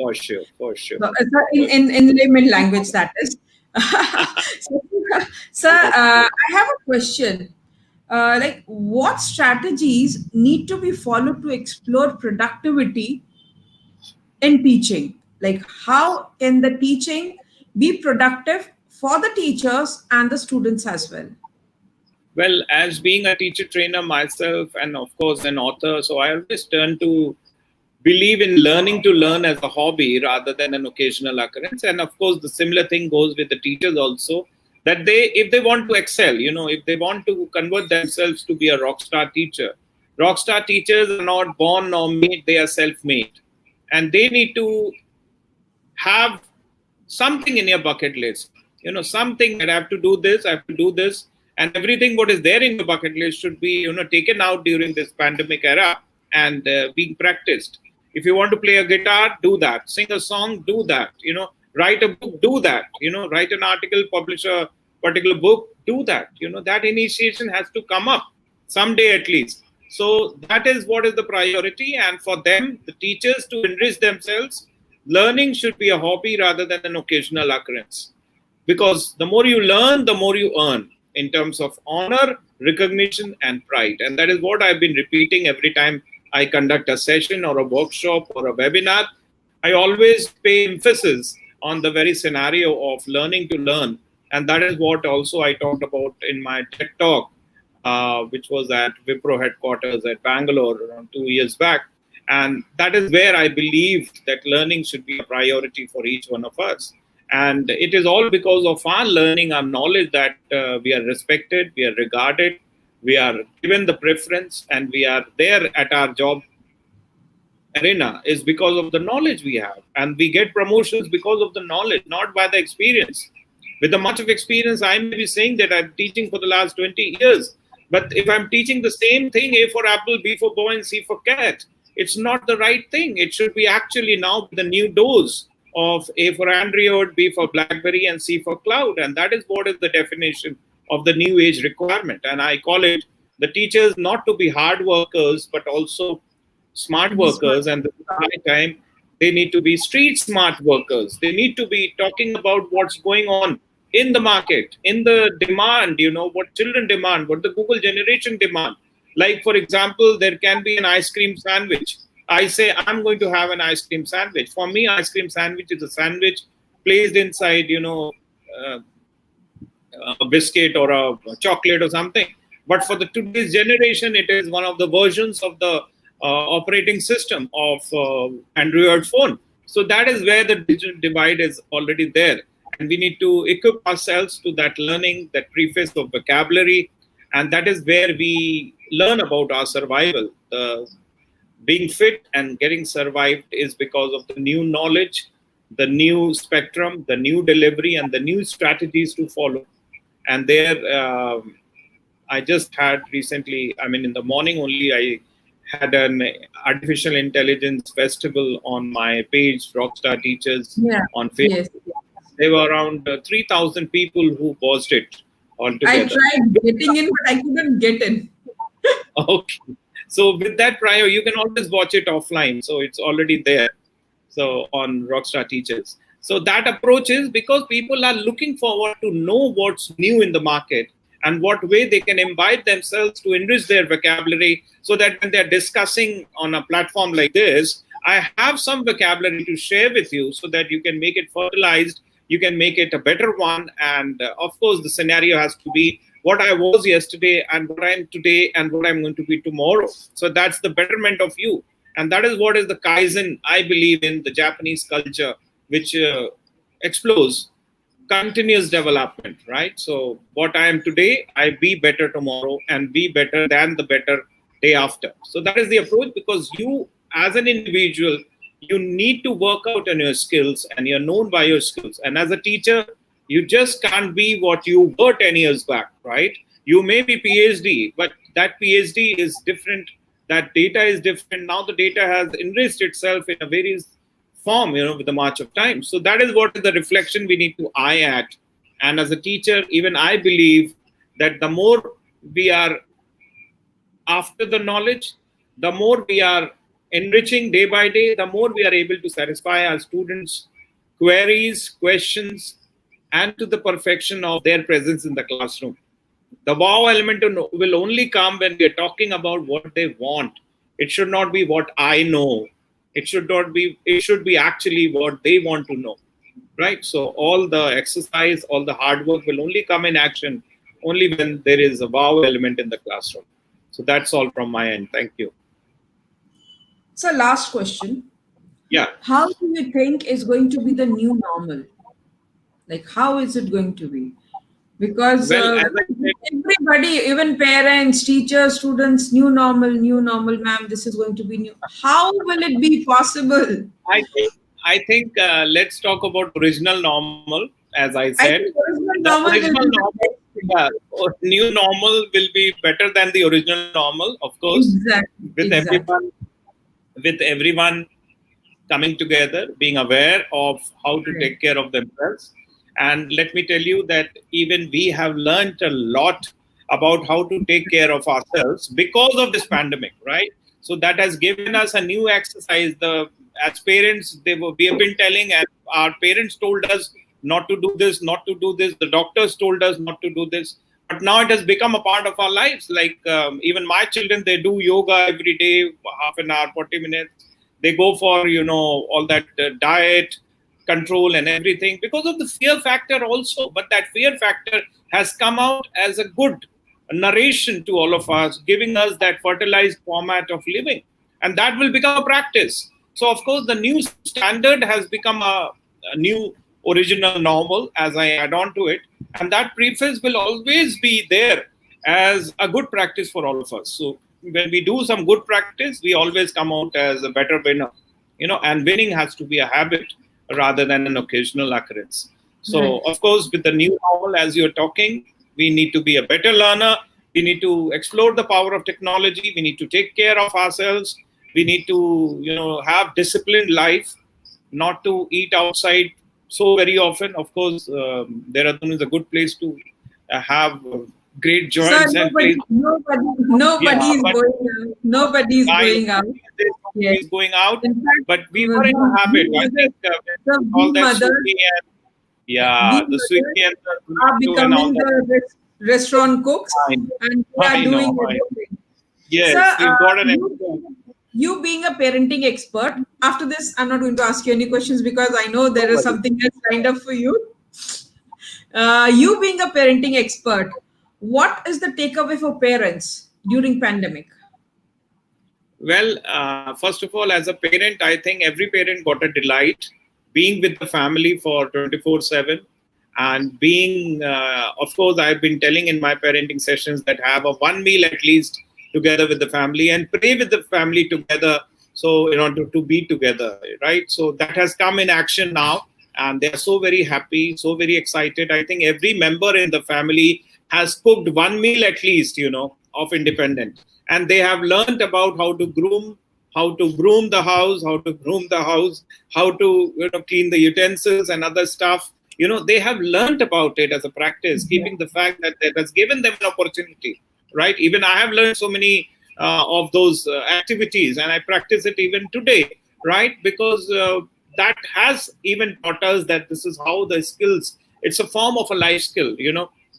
for sure, for sure. So, in layman language, that is. So, sir, I have a question. Like, what strategies need to be followed to explore productivity in teaching? Like, how can the teaching be productive for the teachers and the students as well? Well, as being a teacher trainer myself, and of course an author, so I always turn to believe in learning to learn as a hobby rather than an occasional occurrence. And of course, the similar thing goes with the teachers also. That if they want to excel, if they want to convert themselves to be a rock star teachers are not born or made; they are self-made, and they need to have something in your bucket list. Something that I have to do this, I have to do this, and everything what is there in your bucket list should be, taken out during this pandemic era and being practiced. If you want to play a guitar, do that. Sing a song, do that. Write a book, do that. Write an article, publish a particular book, do that. That initiation has to come up someday at least. So that is what is the priority, and for them, the teachers, to enrich themselves. Learning should be a hobby rather than an occasional occurrence. because the more you learn, the more you earn in terms of honor, recognition, and pride. And that is what I've been repeating every time I conduct a session or a workshop or a webinar. I always pay emphasis on the very scenario of learning to learn. And that is what also I talked about in my TED talk, which was at Wipro headquarters at Bangalore around 2 years back. And that is where I believed that learning should be a priority for each one of us. And it is all because of our learning, our knowledge, that we are respected, we are regarded, we are given the preference, and we are there at our job arena is because of the knowledge we have. And we get promotions because of the knowledge, not by the experience. With the much of experience, I may be saying that I'm teaching for the last 20 years. But if I'm teaching the same thing, A for apple, B for boy, and C for cat, it's not the right thing. It should be actually now the new dose of A for Android, B for BlackBerry, and C for cloud. And that is what is the definition of the new age requirement. And I call it the teachers not to be hard workers, but also smart workers. And this is the high time they need to be street smart workers. They need to be talking about what's going on in the market, in the demand, what children demand, what the Google generation demand. Like, for example, there can be an ice cream sandwich. I say, I'm going to have an ice cream sandwich. For me, ice cream sandwich is a sandwich placed inside, a biscuit or a chocolate or something. But for the today's generation, it is one of the versions of the operating system of Android phone. So that is where the digital divide is already there. And we need to equip ourselves to that learning, that preface of vocabulary. And that is where we learn about our survival. Being fit and getting survived is because of the new knowledge, the new spectrum, the new delivery, and the new strategies to follow. And there, I just had recently, in the morning only, I had an artificial intelligence festival on my page, Rockstar Teachers, on Facebook. Yes. There were around 3,000 people who watched it altogether. I tried getting in, but I couldn't get in. Okay. So with that prior, you can always watch it offline. So it's already there. So on Rockstar Teachers. So that approach is because people are looking forward to know what's new in the market and what way they can imbibe themselves to enrich their vocabulary, so that when they're discussing on a platform like this, I have some vocabulary to share with you so that you can make it fertilized, you can make it a better one. And of course, the scenario has to be what I was yesterday and what I am today and what I'm going to be tomorrow. So that's the betterment of you. And that is what is the Kaizen, I believe, in the Japanese culture, which explores continuous development, right? So what I am today, I be better tomorrow and be better than the better day after. So that is the approach, because you as an individual, you need to work out on your skills and you're known by your skills. And as a teacher, you just can't be what you were 10 years back, right? You may be PhD, but that PhD is different. That data is different. Now the data has enriched itself in a various form, with the march of time. So that is what is the reflection we need to eye at. And as a teacher, even I believe that the more we are after the knowledge, the more we are enriching day by day, the more we are able to satisfy our students' queries, questions, and to the perfection of their presence in the classroom. The wow element will only come when we are talking about what they want. It should not be what I know. It should be actually what they want to know, right? So all the exercise, all the hard work will only come in action only when there is a wow element in the classroom. So that's all from my end. Thank you. So last question. Yeah. How do you think is going to be the new normal? Like, how is it going to be? Because Well, as I said, everybody, even parents, teachers, students, new normal, ma'am, this is going to be new. How will it be possible? I think let's talk about original normal. As I I said, think original the normal will original be normal, new normal will be better than the original normal, of course. With everyone coming together, being aware of how to take care of themselves. And let me tell you that even we have learned a lot about how to take care of ourselves because of this pandemic, right? So that has given us a new exercise. As parents, we have been telling, and our parents told us not to do this, not to do this. The doctors told us not to do this. But now it has become a part of our lives. Like even my children, they do yoga every day, half an hour, 40 minutes. They go for, all that diet control and everything because of the fear factor also. But that fear factor has come out as a good narration to all of us, giving us that fertilized format of living. And that will become a practice. So, of course, the new standard has become a new original normal as I add on to it. And that preface will always be there as a good practice for all of us. So, when we do some good practice, we always come out as a better winner. And winning has to be a habit rather than an occasional occurrence. So, Right. of course, with the new normal, as you're talking, we need to be a better learner. We need to explore the power of technology. We need to take care of ourselves. We need to, have disciplined life, not to eat outside so very often. Of course, Dehradun is a good place to have great Sir, joints and place. Yeah, nobody is but going out. Nobody is I going out. know there's Yes. nobody's going out, In fact, but we were in a habit. I think we all that mothers, Swiggy and we the mothers Swiggy and the are Zomato and all becoming that. the restaurant cooks, I know, and we are I doing know. everything. Sir, Yes, we've got an you being a parenting expert, after this, I'm not going to ask you any questions because I know there is nobody. something else lined up for you. You being a parenting expert, what is the takeaway for parents during pandemic? Well, first of all, as a parent, I think every parent got a delight being with the family for 24/7 and being, of course, I've been telling in my parenting sessions that have a one meal at least together with the family and pray with the family together. So, to be together, right? So that has come in action now. And they are so very happy, so very excited. I think every member in the family has cooked one meal at least, of independent. And they have learned about how to groom the house, how to clean the utensils and other stuff. They have learned about it as a practice, keeping the fact that it has given them an opportunity, right? Even I have learned so many of those activities, and I practice it even today, right? Because that has even taught us that this is how the skills. It's a form of a life skill,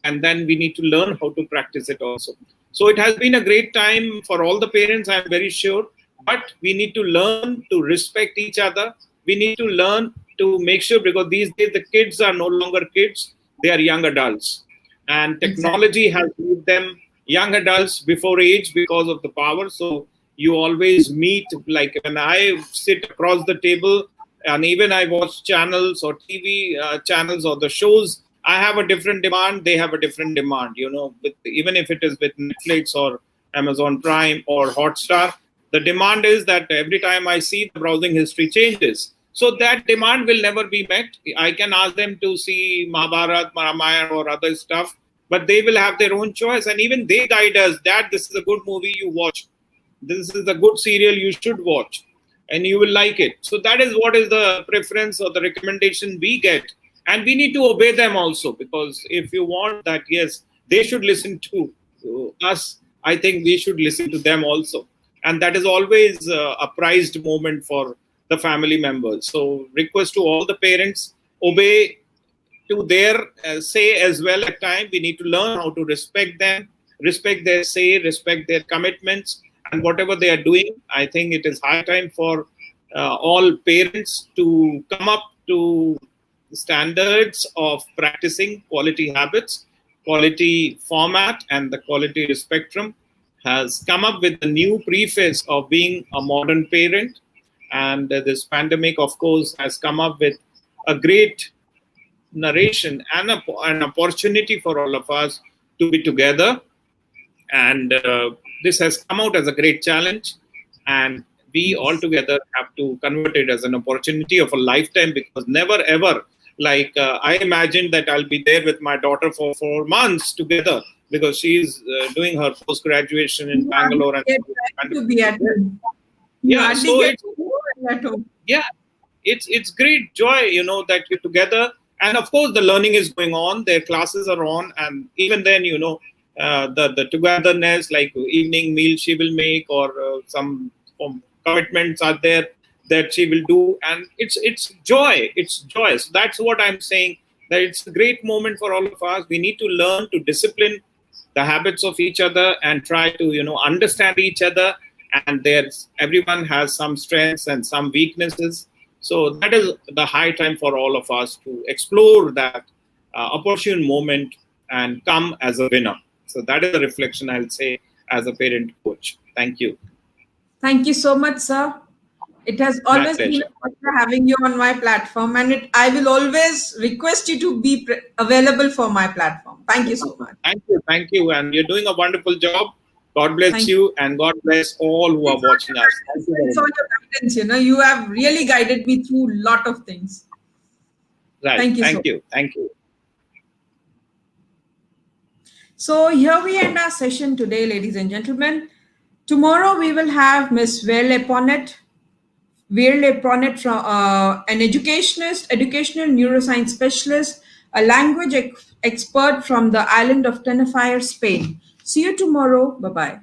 and then we need to learn how to practice it also. So it has been a great time for all the parents, I'm very sure. But we need to learn to respect each other. We need to learn to make sure, because these days the kids are no longer kids, they are young adults. And Exactly. technology has made them young adults before age because of the power. So you always meet, like when I sit across the table and even I watch channels or TV channels or the shows, I have a different demand. They have a different demand. Even if it is with Netflix or Amazon Prime or Hotstar, the demand is that every time I see, the browsing history changes. So that demand will never be met. I can ask them to see Mahabharat, Ramayana, or other stuff, but they will have their own choice. And even they guide us that this is a good movie, you watch. This is a good serial, you should watch, and you will like it. So that is what is the preference or the recommendation we get. And we need to obey them also, because if you want that, yes, they should listen to us. I think we should listen to them also. And that is always a prized moment for the family members. So request to all the parents, obey to their say as well. At time we need to learn how to respect them, respect their say, respect their commitments, and whatever they are doing. I think it is high time for all parents to come up to standards of practicing quality habits, quality format, and the quality spectrum has come up with the new preface of being a modern parent. And this pandemic, of course, has come up with a great narration and an opportunity for all of us to be together. And this has come out as a great challenge. And we all Yes. together have to convert it as an opportunity of a lifetime, because never ever, like I imagined that I'll be there with my daughter for 4 months together, because she's doing her post graduation in You hardly Bangalore. get time to be at home. You Yeah, hardly so get it's, to go at home. yeah, it's great joy, that you're together. And of course the learning is going on, their classes are on, and even then, the togetherness, like evening meal she will make, or some commitments are there that she will do. And it's joy, it's joy. So that's what I'm saying. that it's a great moment for all of us. We need to learn to discipline the habits of each other and try to, understand each other. And everyone has some strengths and some weaknesses. So that is the high time for all of us to explore that opportune moment and come as a winner. So that is a reflection, I'll say, as a parent coach. Thank you. Thank you so much, sir. It has My always been pleasure. a pleasure having you on my platform, and I will always request you to be available for my platform. Thank you so much. Thank you. And you're doing a wonderful job. God bless Thank you, and God bless all who are It's all watching your us. Thank guidance. you very It's all much. your guidance. You have really guided me through a lot of things. Right. Thank you so Thank much. you. Thank you. So here we end our session today, ladies and gentlemen. Tomorrow we will have Miss Virle Ponet from an educational neuroscience specialist, a language expert from the island of Tenerife, Spain. See you tomorrow. Bye bye.